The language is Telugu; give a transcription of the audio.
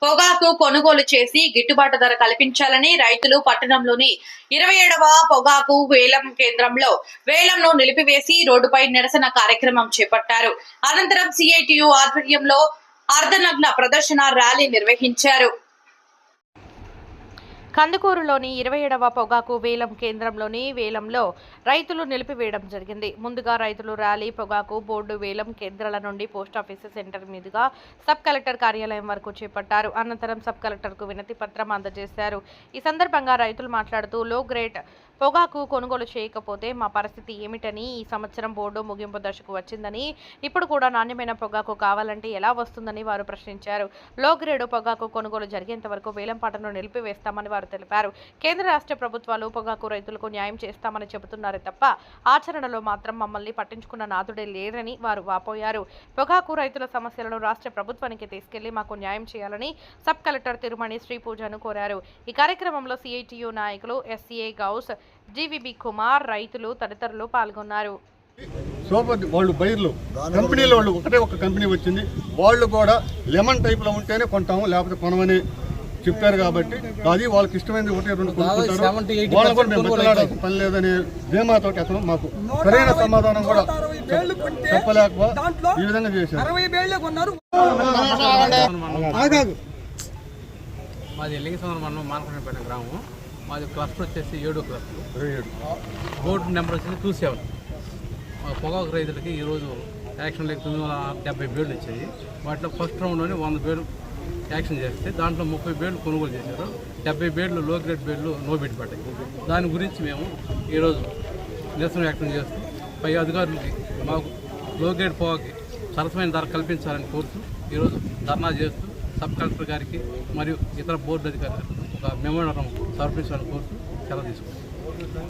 పొగాకు కొనుగోలు చేసి గిట్టుబాటు ధర కల్పించాలని రైతులు పట్టణంలోని 27వ పొగాకు వేలం కేంద్రంలో వేలంను నిలిపివేసి రోడ్డుపై నిరసన కార్యక్రమం చేపట్టారు. అనంతరం సిఐటియు ఆధ్వర్యంలో అర్ధనగ్న ప్రదర్శన ర్యాలీ నిర్వహించారు. కందుకూరులోని 27వ పొగాకు వేలం కేంద్రంలోని వేలంలో రైతులు నిలిపివేయడం జరిగింది. ముందుగా రైతులు ర్యాలీ పొగాకు బోర్డు వేలం కేంద్రాల నుండి పోస్టాఫీసు సెంటర్ మీదుగా సబ్ కలెక్టర్ కార్యాలయం వరకు చేపట్టారు. అనంతరం సబ్ కలెక్టర్కు వినతి పత్రం అందజేశారు. ఈ సందర్భంగా రైతులు మాట్లాడుతూ లో గ్రేడ్ పొగాకు కొనుగోలు చేయకపోతే మా పరిస్థితి ఏమిటని, ఈ సంవత్సరం బోర్డు ముగింపు దశకు వచ్చిందని, ఇప్పుడు కూడా నాణ్యమైన పొగాకు కావాలంటే ఎలా వస్తుందని వారు ప్రశ్నించారు. లో గ్రేడ్ పొగాకు కొనుగోలు జరిగేంత వరకు వేలంపాటను నిలిపివేస్తామని వారు తెలిపారు. కేంద్ర రాష్ట్ర ప్రభుత్వాలు పొగాకు రైతులకు న్యాయం చేస్తామని చెబుతున్నారే తప్ప ఆచరణలో మాత్రం మమ్మల్ని పట్టించుకున్న నాదుడే లేరని వారు వాపోయారు. పొగాకు రైతుల సమస్యలను రాష్ట్ర ప్రభుత్వానికి తీసుకెళ్లి మాకు న్యాయం చేయాలని సబ్ కలెక్టర్ తిరుమణి శ్రీ పూజను కోరారు. ఈ కార్యక్రమంలో సిఐటియు నాయకులు ఎస్సీఏ గౌస్, జీవీబీ కుమార్, రైతులు తదితరులు పాల్గొన్నారు. సూపర్ వాళ్ళు బైర్లు కంపెనీలో వాళ్ళు ఒకటే ఒక కంపెనీ వచ్చింది. వాళ్ళు కూడా లెమన్ టైప్లో ఉంటేనే కొంటాము, లేకపోతే కొనమని చెప్పారు. కాబట్టి అది వాళ్ళకి ఇష్టమైనది ఒకటి రెండు కొనుక్కుంటారు. వాళ్ళు కూడా మేము బతలాడాల్సిన పని లేదనే ధీమాతో అతను మాకు సరైన సమాధానం కూడా చెప్పలేక ఈ విధంగా చేశారు. మాది లింగసముద్రం మండలం మానకొండపేట గ్రామం. మాది క్లస్టర్ వచ్చేసి 7 క్లస్టర్, బోర్డు నెంబర్ వచ్చేసి 27. పొగాకు రైతులకి ఈరోజు యాక్షన్ లేక 970 బేళ్లు వచ్చాయి. వాటిలో ఫస్ట్ రౌండ్లోనే 100 బేళ్లు యాక్షన్ చేస్తే దాంట్లో 30 బేళ్లు కొనుగోలు చేశారు. 70 బేళ్లు లో గ్రేడ్ బేళ్లు నో బిడ్ పడ్డాయి. దాని గురించి మేము ఈరోజు నిరసన వ్యక్తం చేస్తూ పై అధికారులకి మాకు లో గ్రేడ్ పొగాకి సరసమైన ధర కల్పించాలని కోరుతూ ఈరోజు ధర్నా చేస్తూ సబ్ కలెక్టర్ గారికి మరియు ఇతర బోర్డు అధికారులకు ఒక మెమోరాండం సమర్పించాలని కోరుతూ సెలవు తీసుకుంటాం.